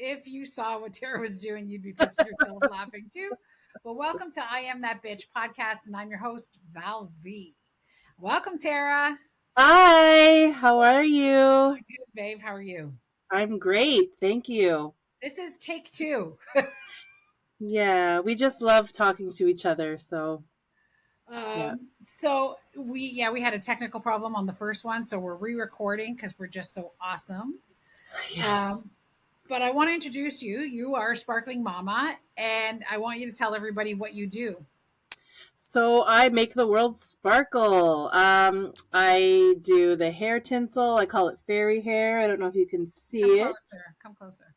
if you saw what Tara was doing, you'd be pissing yourself laughing too. But welcome to I Am That Bitch podcast, and I'm your host, Val V. Welcome, Tara. Hi, how are you? Good, babe. How are you? I'm great, thank you. This is take two. Yeah, we just love talking to each other, so yeah. So we had a technical problem on the first one, so we're re-recording because we're just so awesome. Yes. Um, but I want to introduce you. You are Sparkling Mama, and I want you to tell everybody what you do. So I make the world sparkle. I do the hair tinsel. I call it fairy hair. I don't know if you can Come see it. closer. Come closer.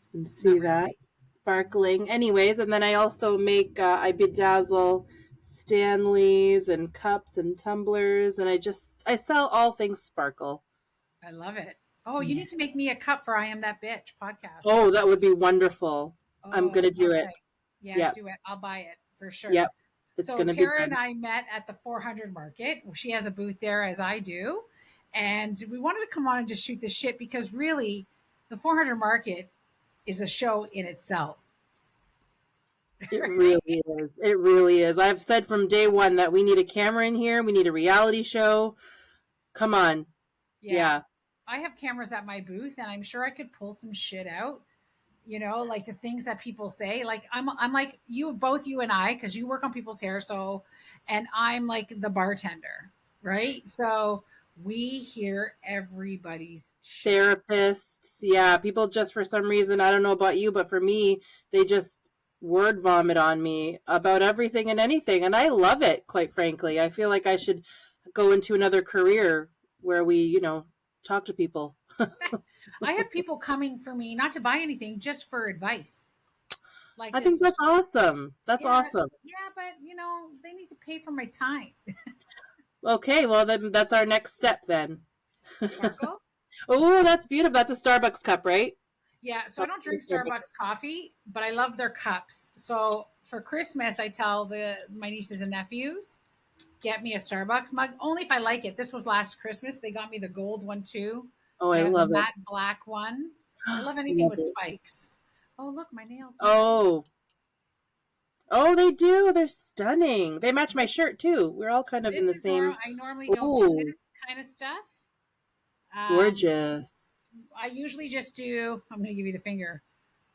You can Not see that really. sparkling. Anyways, and then I also make I bedazzle Stanleys and cups and tumblers, and I sell all things sparkle. I love it. Oh, you Yeah. need to make me a cup for I Am That Bitch podcast. Oh, that would be wonderful. I'm Oh, gonna do it. okay. Yeah, Yep. do it. I'll buy it for sure. Yep. It's So gonna be Tara and done. I met at the 400 market. She has a booth there as I do. And we wanted to come on and just shoot the shit because really the 400 market is a show in itself. It Right? really is. It really is. I've said from day one that we need a camera in here. We need a reality show. Come on. Yeah. Yeah. I have cameras at my booth and I'm sure I could pull some shit out, like the things that people say. Like I'm like you, both you and I, because you work on people's hair. So, and I'm like the bartender, right? So we hear everybody's shit. Therapists. Yeah. People just for some reason, I don't know about you, but for me, they just word vomit on me about everything and anything. And I love it, quite frankly. I feel like I should go into another career where we, talk to people. I have people coming for me not to buy anything, just for advice. Like I think this, that's awesome. That's yeah, awesome. yeah, but they need to pay for my time. Okay, well then that's our next step then. Sparkle. Oh, that's beautiful. That's a Starbucks cup, right? Yeah, so I Oh, don't drink it's Starbucks. Starbucks coffee, but I love their cups. So for Christmas, I tell my nieces and nephews, get me a Starbucks mug, only if I like it. This was last Christmas. They got me the gold one too. Oh, I I have the love it. matte black one. I love anything Love with it. spikes. Oh, look, my nails match. Oh, oh, they do. They're stunning. They match my shirt too. We're all kind of in This the is same. I normally don't do Oh, this kind of stuff. Um, gorgeous. I usually just do. I'm going to give you the finger.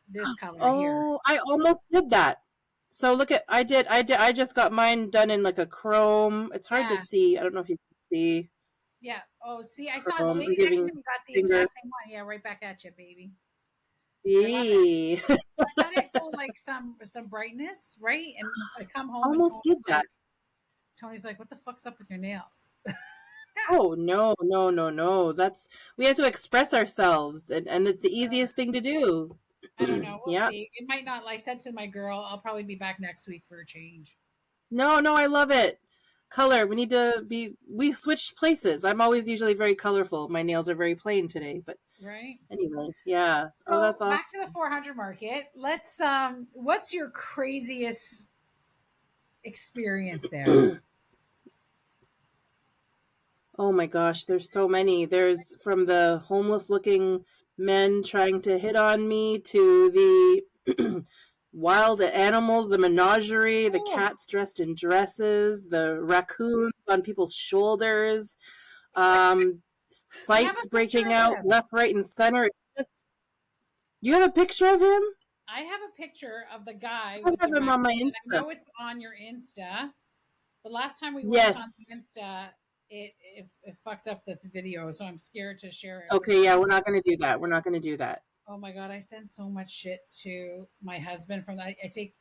This color here. Oh, I almost did that. So look at I just got mine done in like a chrome. It's hard to Yeah, see. I don't know if you can see yeah. Oh, see, I saw the chrome. I'm lady next giving to me got the fingers. exact same one. Yeah, right back at you, baby. I love it. Yee. I thought it go like some brightness, right? And I come home and Almost did that. Tony's like, "What the fuck's up with your nails?" Oh no, no, no, no. We have to express ourselves and it's the easiest thing to do. I don't know. We'll Yeah. see. It might not. Like I said to my girl, I'll probably be back next week for a change. No, no, I love it. Color. We switched places. I'm always usually very colorful. My nails are very plain today, but Right. anyway, yeah. Oh, So that's awesome. back to the 400 market. Let's. What's your craziest experience there? Oh my gosh, there's so many. There's from the homeless looking men trying to hit on me to the wild animals, the menagerie, the Oh, cats dressed in dresses, the raccoons on people's shoulders, um, I have fights a picture breaking of out him. left, right, and center. It's just, you have a picture of him? I have a picture of the guy I with the have him on my raccoon, and I Insta. know it's on your Insta. But last time we went on the Yes. Insta, it fucked up the video, so I'm scared to share it with Okay, yeah, you. we're not going to do that. We're not going to do that. Oh my god, I send so much shit to my husband from that. I take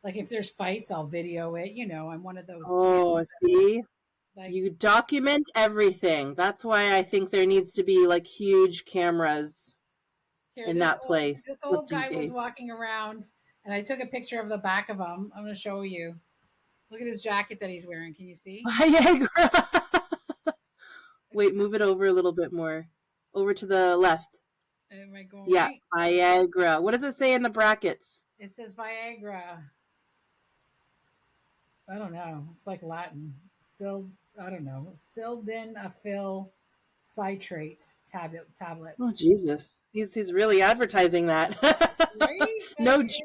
like if there's fights, I'll video it. I'm one of those kids. Oh, see? Like You document everything. That's why I think there needs to be like huge cameras here, in that this place, old just in guy was case. walking around, and I took a picture of the back of him. I'm going to show you. Look at his jacket that he's wearing. Can you see? Viagra. Look at Wait, that. move it over a little bit more. Over to the left. Am I going Yeah, right? Viagra. What does it say in the brackets? It says Viagra. I don't know. It's like Latin. Sil. I don't know. Sildenafil citrate Oh tablets. Jesus, he's really advertising that. Right? Like No it's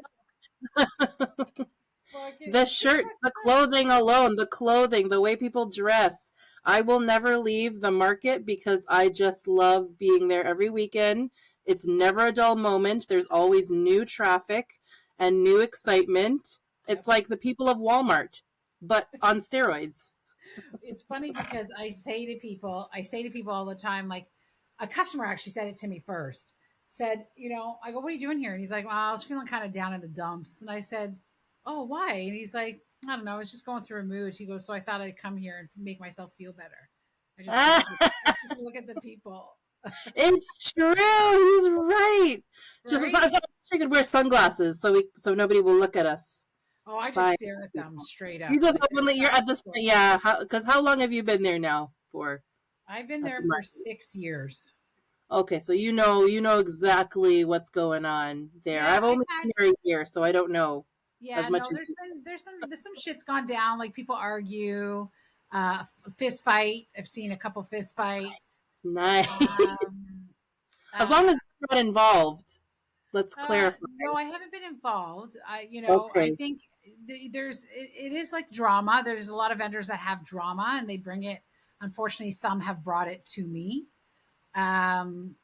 fucking The shirts, the clothing alone, the clothing, the way people dress. I will never leave the market because I just love being there every weekend. It's never a dull moment. There's always new traffic and new excitement. yep. It's like the people of Walmart, but on steroids. It's funny because I say to people all the time, like a customer actually said it to me first. Said, I go, what are you doing here? And he's like, well, I was feeling kind of down in the dumps. And I said, oh, why? And he's like, I don't know. I was just going through a mood. He goes, so I thought I'd come here and make myself feel better. I just look at the people. It's true. He's right. Just Right? I wish I could wear sunglasses so nobody will look at us. Oh, I just Spy. stare at them straight You up. just Like openly, you're at this point, yeah. Because how long have you been there now for I've been at the there for market? 6 years. Okay, so you know exactly what's going on there. Yeah, I've I've only had been there a year, so I don't know Yeah, as much no, as there's some shit's gone down. Like people argue, fist fight. I've seen a couple fist fights. nice. Um, As uh, long as you're not involved. Let's clarify. no, I haven't been involved. I Okay. think it is like drama. There's a lot of vendors that have drama and they bring it. Unfortunately, some have brought it to me. Um,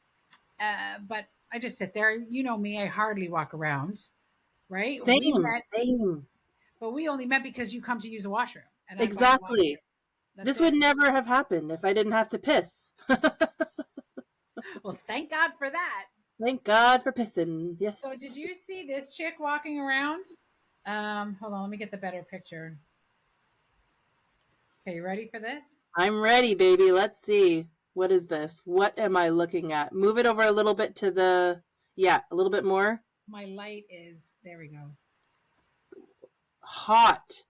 but I just sit there. You know me. I hardly walk around. Right? We Same, met, same. but we only met because you come to use the washroom and I'm by the washroom. Exactly. That's This would it. never have happened if I didn't have to piss. Well, thank God for that. Thank God for pissing. So, Yes. did you see this chick walking around? Hold on, let me get the better picture. Okay, you ready for this? I'm ready, baby. Let's see. What is this? What am I looking at? Move it over a little bit to the, yeah, a little bit more. My light is there. We go. Hot.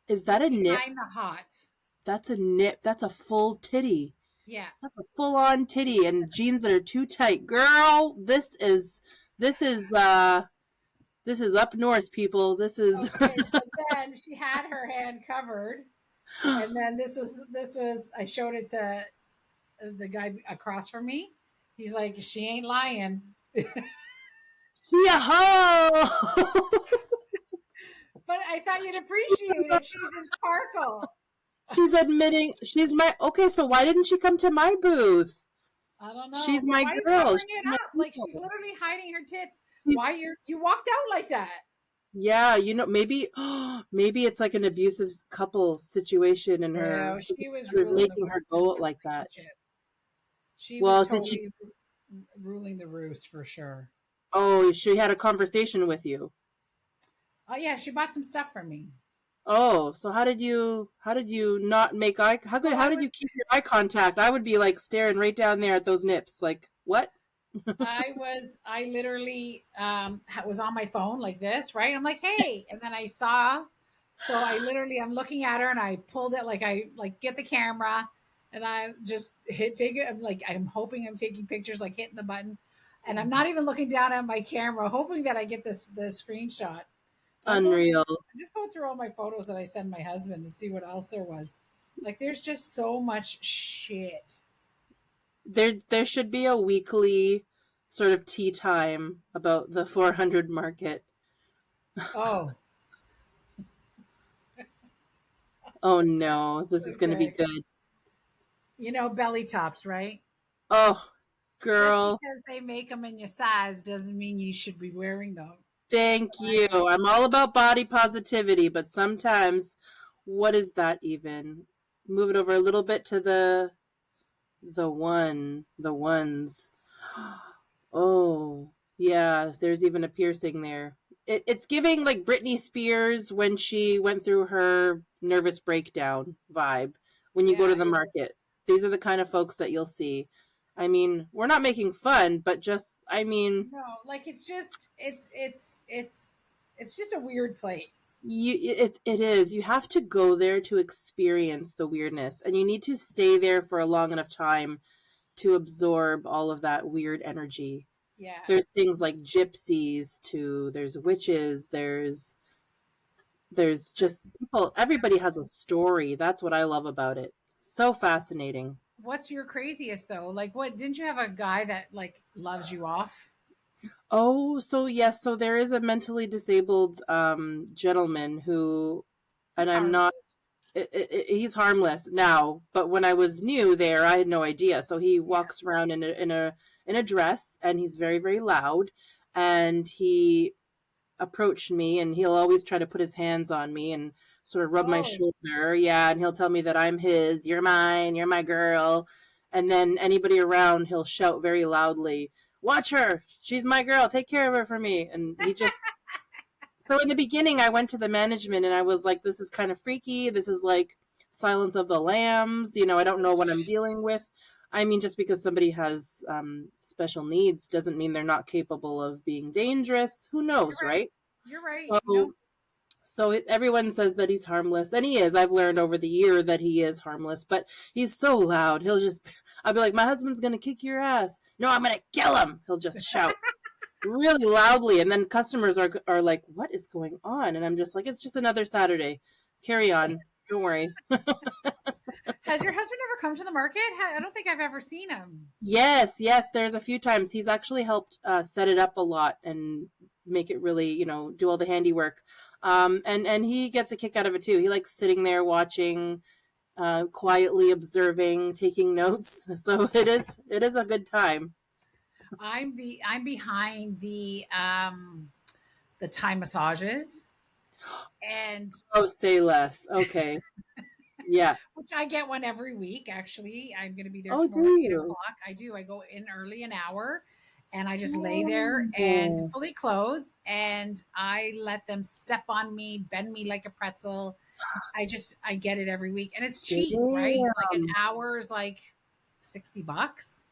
Is that Look a nip? behind the hot. That's a nip. That's a full titty. Yeah. That's a full on titty and jeans that are too tight. Girl, this is this is up north, people. This is Okay, but then she had her hand covered, and then this was I showed it to the guy across from me. He's like, she ain't lying. Yahoo! But I thought you'd appreciate it. She's in sparkle. She's admitting she's my okay, so why didn't she come to my booth? I don't know, She's but my why are you girl. covering She's it my up? Like she's people. literally hiding her tits. Why She's you walked out like that? yeah, maybe maybe it's like an abusive couple situation in her No, so she was they're ruling the making her roost in go out that like that. relationship. She was Well, did she totally ruling the roost for sure. oh, she had a conversation with you. Oh yeah, she bought some stuff from me. Oh, so how did you not make eye Well, how did you keep your eye contact? I would be like staring right down there at those nips like, "What?" I literally was on my phone like this, right? I'm like, hey, and then I saw, so I'm looking at her and I pulled it like I like get the camera and I just take it. I'm like, I'm hoping I'm taking pictures, like hitting the button, and I'm not even looking down at my camera, hoping that I get the screenshot. Unreal. I'm just going through all my photos that I send my husband to see what else there was. Like, there's just so much shit. There should be a weekly sort of tea time about the 400 market. Oh, Oh no, this is going to be okay. good. Belly tops, right? Oh, Just girl, because they make them in your size doesn't mean you should be wearing them. thank you. I'm all about body positivity, but sometimes what is that even? Move it over a little bit to the ones. Oh, yeah, there's even a piercing there. It's giving like Britney Spears when she went through her nervous breakdown vibe when you go Yeah, to the market. These are the kind of folks that you'll see. I mean, we're not making fun, but just, I mean, no, like it's just a weird place. it is. You have to go there to experience the weirdness, and you need to stay there for a long enough time to absorb all of that weird energy. Yeah, There's things like gypsies to there's witches, there's just people everybody has a story. That's what I love about it. So fascinating. What's your craziest though? Like, what didn't you have a guy that like loves you off? Oh, so yes, so there is a mentally disabled gentleman who, He's and I'm harmless. not, he's harmless now, but when I was new there, I had no idea. So he Yeah. walks around in a dress, and he's very very loud, and he approached me, and he'll always try to put his hands on me and sort of rub my Oh, shoulder. Yeah, and he'll tell me that I'm his, you're mine, you're my girl. And then anybody around, he'll shout very loudly, "Watch her. She's my girl. Take care of her for me." And he just, so in the beginning I went to the management and I was like, this is kind of freaky. This is like Silence of the Lambs. I don't know what I'm dealing with. I mean, just because somebody has special needs doesn't mean they're not capable of being dangerous. Who you're knows, right. right? You're right. No, So everyone says that he's harmless, and he is. I've learned over the year that he is harmless, but he's so loud. I'll be like, my husband's gonna kick your ass. No, I'm gonna kill him. He'll just shout really loudly, and then customers are like, what is going on? And I'm just like, it's just another Saturday. Carry on. Don't worry. has your husband ever come to the market? I don't think I've ever seen him. Yes, yes. There's a few times he's actually helped set it up a lot and make it really, do all the handiwork. And he gets a kick out of it too. He likes sitting there watching, quietly observing, taking notes. So it is a good time. I'm behind the Thai massages, and Oh, say less. Okay. Yeah. which I get one every week. Actually, I'm going to be there Oh, do tomorrow at 8 you? o'clock. I do. I go in early an hour, and I just lay there and Oh, fully clothed, and I let them step on me, bend me like a pretzel. I get it every week, and it's cheap, right? damn. Like an hour is like $60.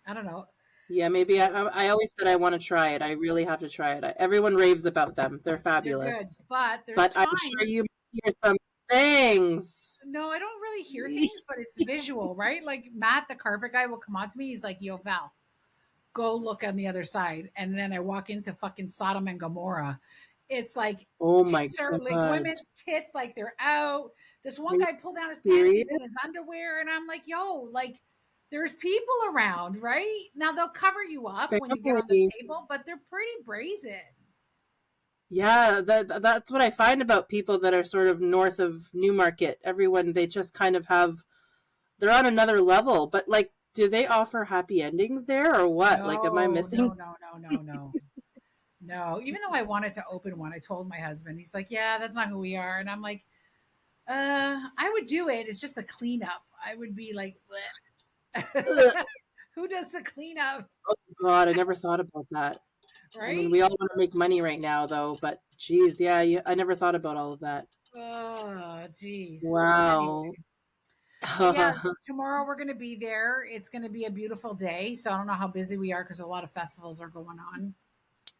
I don't know. Yeah, maybe I always said I want to try it. I really have to try it. Everyone raves about them. They're They're good, fabulous. but there's But I'm sure times. you hear some things. No, I don't really hear things, but it's visual, right? Like Matt, the carpet guy, will come on to me. He's like, "Yo, Val, go look on the other side," and then I walk into fucking Sodom and Gomorrah. It's like Oh my tits are like God. women's tits, like they're out. This Are one you guy pulled down his pants. serious? He's in his underwear, and I'm like, "Yo, like." There's people around, right? Now they'll cover you up when you get on the Family. table, but they're pretty brazen. Yeah, that's what I find about people that are sort of north of Newmarket. Everyone, they just kind of they're on another level. But like, do they offer happy endings there or what? Like, am I No, missing? no, no, no, no, no. No, even though I wanted to open one, I told my husband. He's like, "Yeah, that's not who we are." And I'm like, I would do it. It's just a cleanup. I would be like, Ugh. who does the cleanup, Oh God, I never thought about that. I mean, right? we all want to make money right now, though. But geez, yeah, I never thought about all of that. Oh, geez. Anyway, Wow. but yeah, tomorrow we're going to be there. It's going to be a beautiful day. So I don't know how busy we are because a lot of festivals are going on.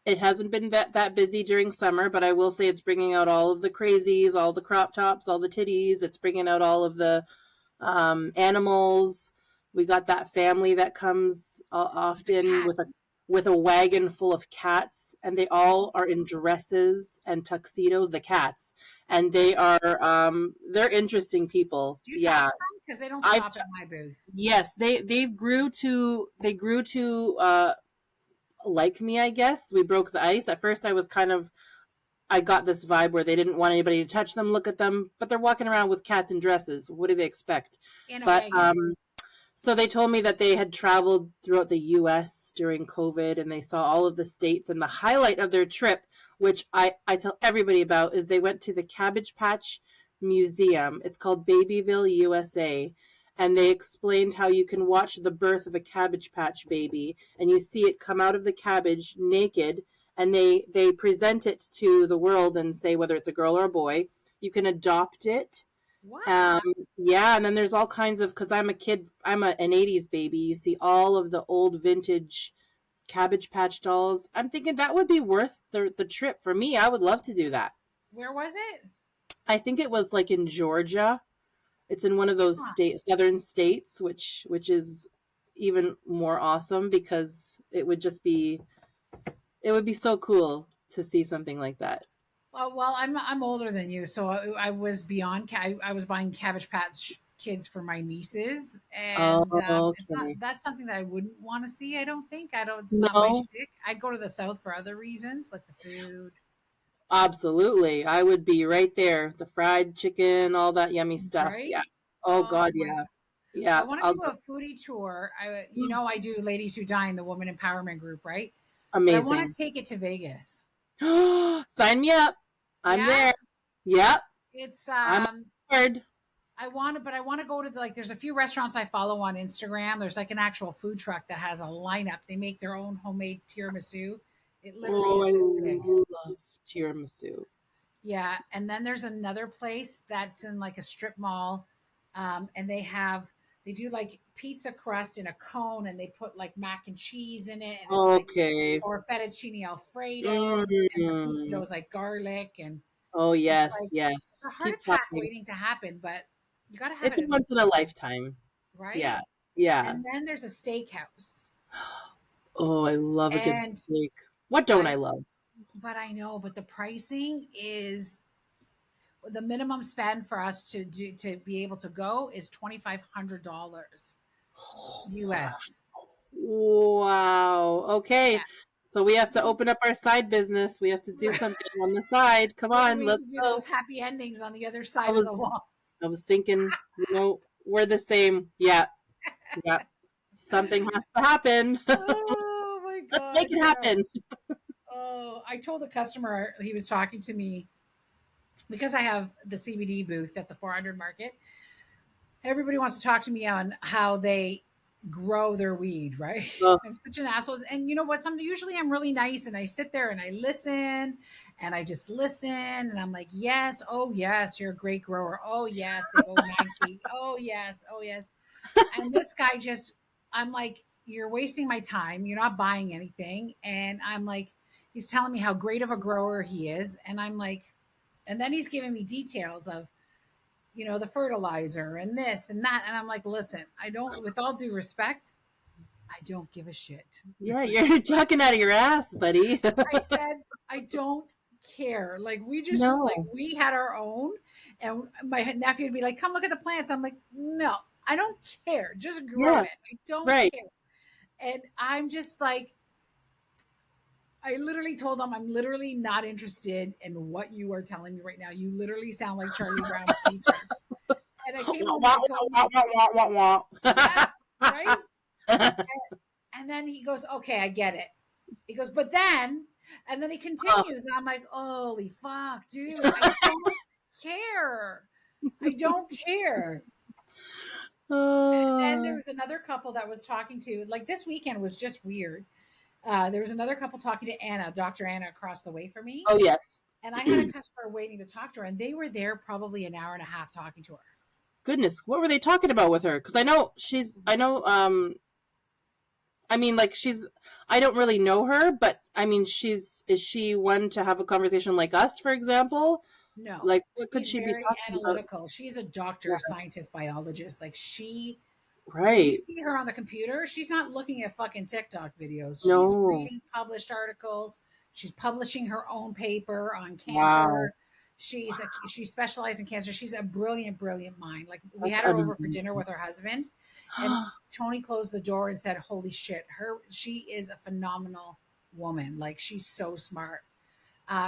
It hasn't been that busy during summer, but I will say it's bringing out all of the crazies, all the crop tops, all the titties. It's bringing out all of the animals. We got that family that comes The often cats. with a wagon full of cats, and they all are in dresses and tuxedos. The cats, and they're interesting people. Do you talk Yeah, to them? Because they don't I stop at my booth. yes, they grew to like me, I guess. We broke the ice. At first I got this vibe where they didn't want anybody to touch them, look at them, but they're walking around with cats in dresses. What do they expect? In a But wagon. so they told me that they had traveled throughout the US during COVID, and they saw all of the states, and the highlight of their trip, which I tell everybody about, is they went to the Cabbage Patch Museum. It's called Babyville, USA. And they explained how you can watch the birth of a Cabbage Patch baby, and you see it come out of the cabbage naked, and they present it to the world and say whether it's a girl or a boy. You can adopt it. um, What? yeah, and then there's all kinds of, because I'm a kid, an 80s baby. You see all of the old vintage Cabbage Patch dolls. I'm thinking that would be worth the trip for me. I would love to do that. Where was it? I think it was like in Georgia. It's in one of those Huh. southern states, which is even more awesome because it would be so cool to see something like that. Well, I'm older than you, so I was beyond. I was buying Cabbage Patch kids for my nieces, and it's not Okay. that's something that I wouldn't want to see. I don't think I don't. It's not my No, shtick. I'd go to the South for other reasons, like the food, absolutely. I would be right there. The fried chicken, all that yummy stuff. right? Yeah. Oh Oh God, my yeah. god! I Yeah. want to I'll do a go. foodie tour. I do Ladies Who Dine, the woman empowerment group, right? But I want Amazing. to take it to Vegas. Sign me up. I'm Yeah, there. Yep. it's I'm on board. I want to go to there's a few restaurants I follow on Instagram. There's like an actual food truck that has a lineup. They make their own homemade tiramisu. It literally Oh, is I this big. love tiramisu. Yeah, and then there's another place that's in like a strip mall, and they do like pizza crust in a cone, and they put like mac and cheese in it, and it's like Okay. or fettuccine alfredo, and the pizza Mm. dough is like garlic, and Oh it's yes, like it's a yes. heart Keep attack talking. waiting to happen, but you got to have It's it a at once least in a once, lifetime. right? Yeah. Yeah. And then there's a steakhouse, Oh, I love a good and steak. What don't I I love? I know, but the pricing is the minimum spend for us to be able to go is $2,500 Wow. US. Wow. Okay. Yeah. So we have to open up our side business. We have to do something on the side. Come Maybe on, we let's could do go. those happy endings on the other I side of the was wall. I was thinking, we're the same. Yeah. Yeah. Something has to happen. Oh my Let's make god, it yeah. happen. Oh, I told a customer, he was talking to me because I have the CBD booth at the 400 market. Everybody wants to talk to me on how they grow their weed, right? Oh, I'm such an asshole. And you know what? Usually I'm really nice and I sit there and I listen and I just listen and I'm like, yes, oh yes, you're a great grower. Oh yes, they go 9 feet. Oh yes, oh yes. And this guy just, I'm like, you're wasting my time. You're not buying anything. And I'm like, he's telling me how great of a grower he is. And I'm like, and then he's giving me details of the fertilizer and this and that. And I'm like, listen, I don't, with all due respect, I don't give a shit. yeah, you're talking out of your ass, buddy. I said, I don't care. Like, No. we had our own, and my nephew would be like, come look at the plants. I'm like, no, I don't care. Just grow Yeah, it. I don't right. care. And I'm just like, I literally told them I'm literally not interested in what you are telling me right now. You literally sound like Charlie Brown's teacher. And I came Wah, home and wah, I told him, wah, wah, wah, wah, yeah, right. wah. And then he goes, okay, I get it. He goes, but then, and then he Oh. continues. And I'm like, holy fuck, dude, I don't care. I don't care. And then there Oh. was another couple that was talking to, like this weekend was just weird. There was another couple talking to Anna, Dr. Anna across the way from me. Oh, yes. And I had a customer waiting to talk to her, and they were there probably an hour and a half talking to her. Goodness, what were they talking about with her? Because I know, I mean, like, I don't really know her, but I mean, is she one to have a conversation like us, for example? No, Like, what could she's she be very talking about? analytical. She's a doctor, Yeah, scientist, biologist. Like when you right. see her on the computer, she's not looking at fucking TikTok videos. She's No. reading published articles. She's publishing her own paper on Wow. cancer. She specializes in cancer. She's a brilliant, brilliant mind. Like we That's had her over for dinner amazing. with her husband, and Tony closed the door and said, "Holy shit, she is a phenomenal woman. Like she's so smart."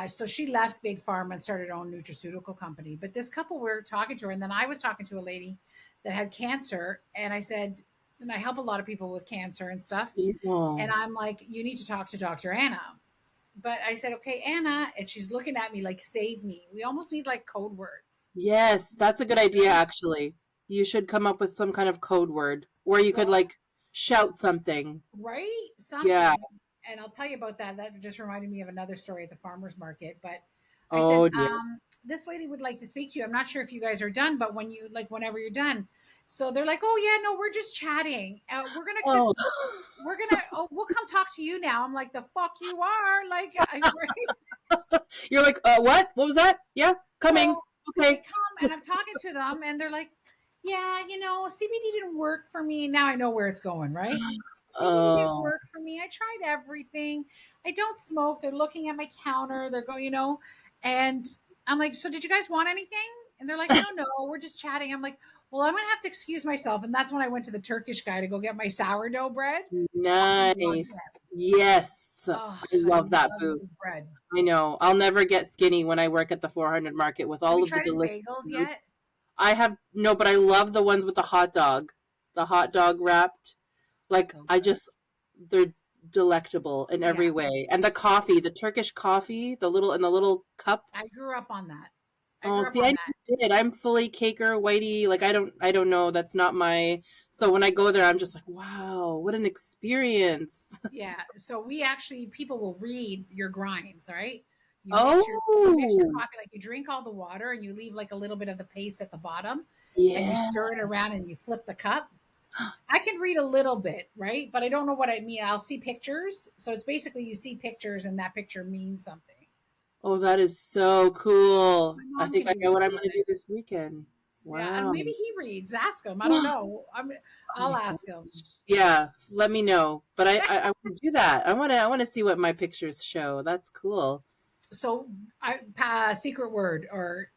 So she left Big Pharma and started her own nutraceutical company. But this couple were talking to her, and then I was talking to a lady that had cancer, and I said, and I help a lot of people with cancer and stuff. And Oh. I'm like, you need to talk to Dr. Anna. But I said, okay, Anna, and she's looking at me like, save me. We almost need like code words, Yes, that's a good idea, right? actually. You should come up with some kind of code word where you could, Well, like, shout something. right? Yeah. Something. And I'll tell you about that. That just reminded me of another story at the farmer's market. But I said, Oh, dear. this lady would like to speak to you. I'm not sure if you guys are done, but whenever you're done. So they're like, oh, yeah, no, we're just chatting. Oh. Oh, we'll come talk to you now. I'm like, the fuck you are. Like, right? You're like, what? What was that? Yeah, coming. So I Okay. come and I'm talking to them, and they're like, yeah, CBD didn't work for me. Now I know where it's going, right? CBD didn't Oh, work for me. I tried everything. I don't smoke. They're looking at my counter. They're going, and I'm like, so did you guys want anything? And they're like, no, no, we're just chatting. I'm like, well, I'm going to have to excuse myself. And that's when I went to the Turkish guy to go get my sourdough bread. Oh my God. Nice. Yeah. Yes. Oh, I I love that love his booth. bread. I know. I'll never get skinny when I work at the 400 market with Have all you of the tried his delicious bagels food. yet? I have no, but I love the ones with the hot dog. The hot dog wrapped. Like So I good. just they're delectable in Yeah. every way. And the coffee, the Turkish coffee, the little in the little cup. I grew up on that. I Oh, grew up see, on I that. never did. I'm fully caker, whitey. Like I don't know. That's not my. So when I go there, I'm just like, wow, what an experience. Yeah. So we actually, people will read your grinds, right? You mix your Oh, coffee, like you drink all the water and you leave like a little bit of the paste at the bottom and you yeah. stir it around and you flip the cup. I can read a little bit, right? But I don't know what I mean. I'll see pictures. So it's basically you see pictures and that picture means something. Oh, that is so cool. My I mom think can I read know a what I'm little going to do bit. this weekend. Yeah, and Wow. maybe he reads. Ask him. I don't Oh know. I'll my god. ask him. Yeah, let me know. But I want to do that. I want to see what my pictures show. That's cool. So, secret word or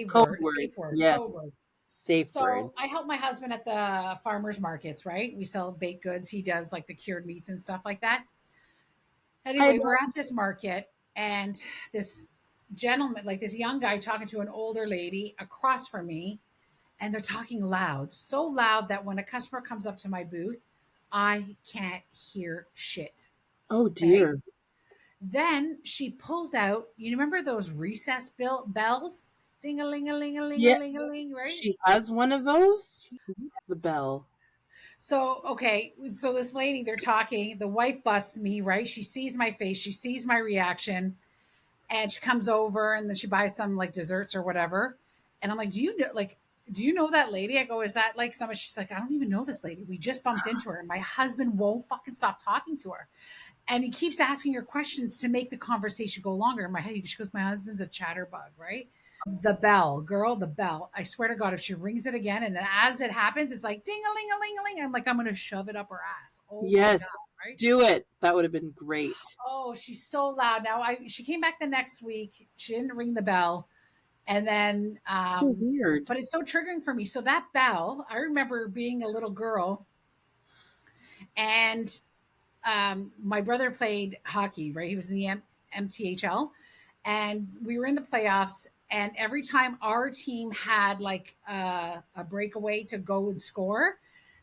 Code words. safe word, code Yes. word. Safe So words. I help my husband at the farmers markets, right? We sell baked goods. He does like the cured meats and stuff like that. I Anyway, we're know. at this market and this gentleman, like this young guy talking to an older lady across from me, and they're talking loud, so loud that when a customer comes up to my booth, I can't hear shit. Oh Okay. dear. Then she pulls out, you remember those recess bells? Ding a ling a ling a ling a Yeah, ling a ling, right? she has one of those. What's the bell? So, okay, so this lady, they're talking. The wife busts me, right? She sees my face, she sees my reaction, and she comes over and then she buys some like desserts or whatever. And I'm like, do you know that lady? I go, is that like someone? She's like, I don't even know this lady. We just bumped into her, and my husband won't fucking stop talking to her. And he keeps asking her questions to make the conversation go longer. In my head, she goes, my husband's a chatterbug, right? The bell, girl, the bell. I swear to God, if she rings it again, and then as it happens, it's like ding a ling a ling a ling. I'm like, I'm gonna shove it up her ass. Oh my God, Yes. right? Do it. That would have been great. Oh, she's so loud. Now she came back the next week. She didn't ring the bell. And then So weird. but it's so triggering for me. So that bell, I remember being a little girl and my brother played hockey, right? He was in the MTHL, and we were in the playoffs. And every time our team had like a breakaway to go and score,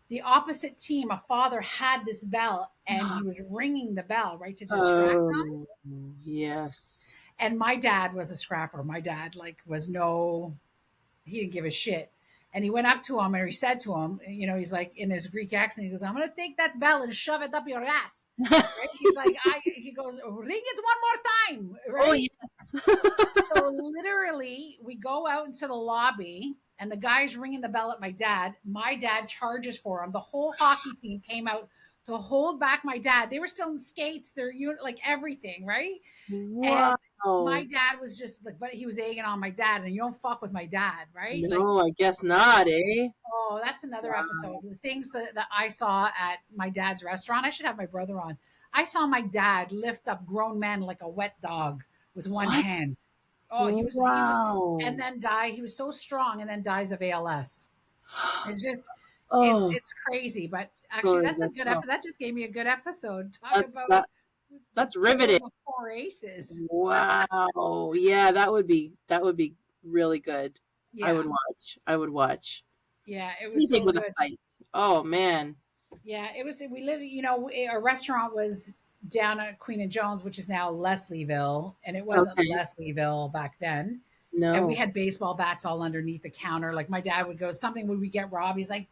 the opposite team, a father had this bell and he was ringing the bell, right, to distract them. Oh, yes. And my dad was a scrapper. My dad like was no, he didn't give a shit. And he went up to him and he said to him, you know, he's like in his Greek accent, he goes, I'm gonna take that bell and shove it up your ass. Right? He's like, he goes, ring it one more time, Oh, right? yes. So literally, we go out into the lobby, and the guy's ringing the bell at my dad. My dad charges for him. The whole hockey team came out to hold back my dad. They were still in skates, they're like everything, right? And my Wow. dad was just like, but he was egging on my dad, and you don't fuck with my dad, right? Like, No, I guess not, eh? oh, that's another episode. Wow. The things that I saw at my dad's restaurant. I should have my brother on. I saw my dad lift up grown men like a wet dog with one What? hand. Oh, he was, and Wow. then die. He was so strong, and then dies of ALS. It's just, it's Oh, it's crazy. But actually, sorry, that's a that's good not. episode. That just gave me a good episode. Talk That's about that. the That's riveting. tales of four aces. Wow. Yeah, that would be really good. I Yeah, would watch. I would watch yeah, it was anything so with a good. fight. Oh man. Yeah, it was. We lived, you know, our restaurant was down at Queen and Jones, which is now Leslieville, and it wasn't Okay. Leslieville back then. And we No. had baseball bats all underneath the counter. Like my dad would go, something would we get robbed? He's like,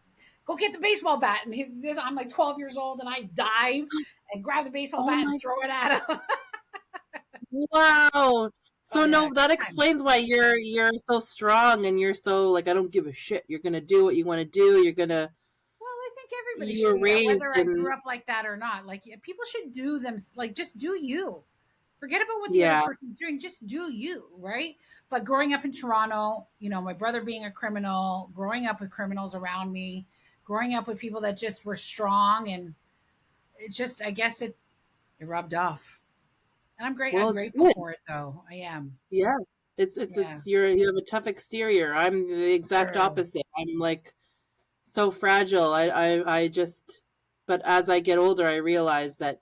go get the baseball bat. And I'm like 12 years old, and I dive and grab the baseball Oh bat and my. throw it at him. Wow. Oh So yeah, no, that good times. explains why you're so strong and you're so like I don't give a shit. You're gonna do what you want to do. You're gonna. Well, I think everybody You should were do that, raised whether I in. grew up like that or not. Like people should do them, like just do you. Forget about what the other Yeah. person's doing. Just do you, right? But growing up in Toronto, you know, my brother being a criminal, growing up with criminals around me, growing up with people that just were strong, and it just, I guess it rubbed off. And I'm great. I'm Well, it's grateful good. for it, though. I am. Yeah. Yeah, You have a tough exterior. I'm the exact true. opposite. I'm like so fragile. I just, but as I get older, I realize that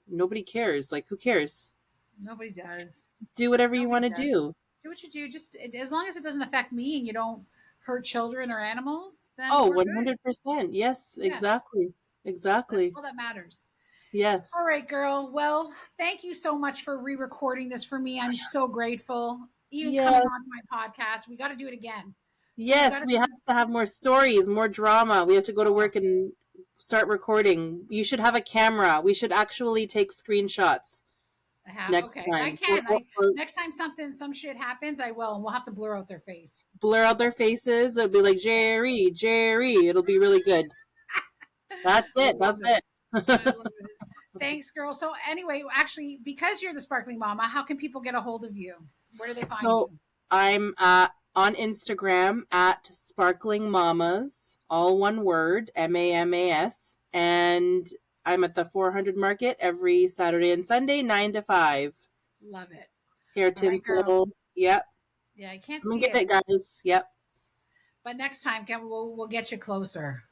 nobody cares. Like, who cares? Nobody does. Just do whatever you Nobody want to does. do. Do what you do. Just as long as it doesn't affect me and you don't hurt children or animals, then Oh, we're good. 100%. Yes, Yeah, exactly. that's Exactly. all that matters. Yes. All right, girl. Well, thank you so much for re-recording this for me. I'm so grateful. Even coming Yes. on to my podcast, we got to do it again. So you Yes, got to we have to have more stories, more drama. We have to go to oh, work and start recording. You should have a camera. We should actually take screenshots I have next okay. I time. can. I Or next time some shit happens, I will, and we'll have to blur out their face. blur out their faces. It'll be like Yeah, Jerry, Jerry. It'll be really good. That's I it. love That's it. it. I love it. Thanks, girl. So anyway, actually, because you're the sparkling mama, how can people get a hold of you? Where do they find So you? I'm on Instagram at Sparkling Mamas, all one word, MAMAS, and I'm at the 400 Market every Saturday and Sunday, 9 to 5. Love it. Hair All right, girl. tinsel. Yep. Yeah, I can't Come and see get it, it, guys. Yep. but next time, we'll get you closer.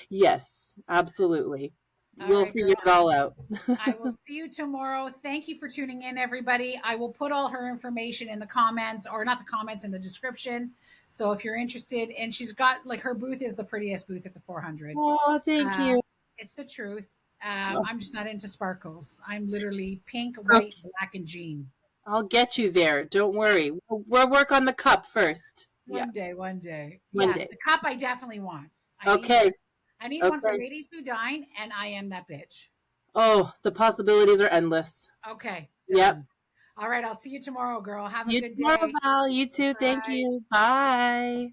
Yes, absolutely. All We'll right, girl. figure it all out. I will see you tomorrow. Thank you for tuning in, everybody. I will put all her information in the comments, or not the comments, in the description. So if you're interested, and she's got like her booth is the prettiest booth at the 400. Oh, thank Uh, you. it's the truth. Oh, I'm just not into sparkles. I'm literally pink, white, okay. black, and jean. I'll get you there. Don't Yeah, worry. We'll work on the cup first. Yeah, one day, one day. one Yeah, day. the cup I definitely want. I need one. Okay. I need one for Okay. ladies who dine, and I am that bitch. Oh, the possibilities are endless. Okay, Yep. done. All right, I'll see you tomorrow, girl. Have a You good tomorrow, day. Val. You too. Thank Bye. you. Bye.